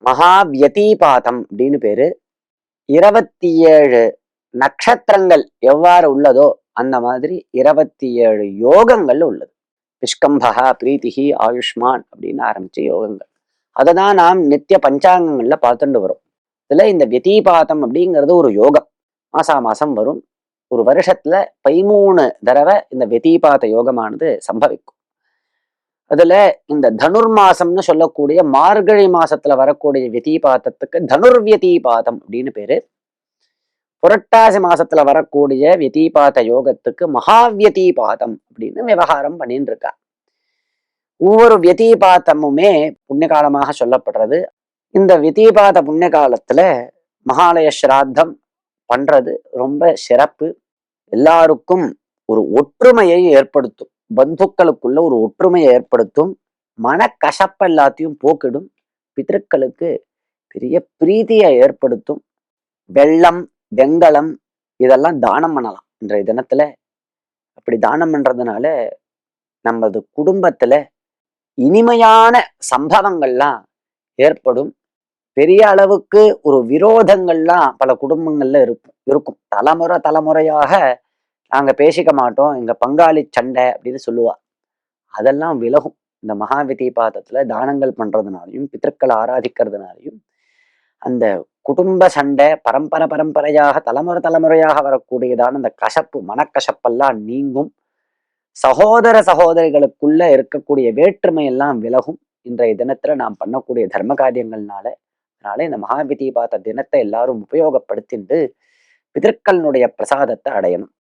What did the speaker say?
மகாவியதீபாதம் அப்படின்னு பேரு. 27 நட்சத்திரங்கள் எவ்வாறு உள்ளதோ அந்த மாதிரி 27 யோகங்கள் உள்ளது. விஷ்கம்பகா பிரீத்திகி ஆயுஷ்மான் அப்படின்னு ஆரம்பிச்ச யோகங்கள். அதை தான் நாம் நித்திய பஞ்சாங்கங்கள்ல பார்த்துட்டு வரோம். இதுல இந்த வியதீபாதம் அப்படிங்கிறது ஒரு யோகம். மாசம் வரும். ஒரு வருஷத்துல 13 தடவை இந்த வியதீபாத யோகமானது சம்பவிக்கும். அதுல இந்த தனுர்மாசம்னு சொல்லக்கூடிய மார்கழி மாசத்துல வரக்கூடிய வியதீபாதத்துக்கு தனுர்வியதீபாதம் அப்படின்னு பேரு. புரட்டாசி மாசத்துல வரக்கூடிய வியதீபாத யோகத்துக்கு மகாவியதீபாதம் அப்படின்னு விவகாரம் பண்ணிட்டு இருக்கா. ஒவ்வொரு வியதீபாதமுமே புண்ணிய காலமாக சொல்லப்படுறது. இந்த வியதீபாத புண்ணிய காலத்துல மகாலய ஸ்ராத்தம் பண்றது ரொம்ப சிறப்பு. எல்லாருக்கும் ஒரு ஒற்றுமையை ஏற்படுத்தும். பந்துக்களுக்குள்ள ஒரு ஒற்றுமையை ஏற்படுத்தும். மனக்கசப்பு எல்லாத்தையும் போக்கிடும். பிதர்களுக்கு பெரிய பிரீதியை ஏற்படுத்தும். வெள்ளம், வெங்கலம் இதெல்லாம் தானம் பண்ணலாம் இன்றைய தினத்துல. அப்படி தானம் பண்றதுனால நமது குடும்பத்துல இனிமையான சம்பவங்கள்லாம் ஏற்படும். பெரிய அளவுக்கு ஒரு விரோதங்கள்லாம் பல குடும்பங்கள்ல இருக்கும். தலைமுறையாக நாங்க பேசிக்க மாட்டோம், எங்க பங்காளி சண்டை அப்படின்னு சொல்லுவா. அதெல்லாம் விலகும். இந்த மகாவியதீபாதத்துல தானங்கள் பண்றதுனாலையும் பிதற்களை ஆராதிக்கிறதுனாலையும் அந்த குடும்ப சண்டை பரம்பரையாக தலைமுறையாக வரக்கூடியதான அந்த கசப்பு, மனக்கசப்பெல்லாம் நீங்கும். சகோதரிகளுக்குள்ள இருக்கக்கூடிய வேற்றுமை எல்லாம் விலகும். இன்றைய தினத்துல நாம் பண்ணக்கூடிய தர்ம காரியங்கள்னால. அதனால இந்த மகாவியதீபாத தினத்தை எல்லாரும் உபயோகப்படுத்திட்டு பிதற்களினுடைய பிரசாதத்தை அடையணும்.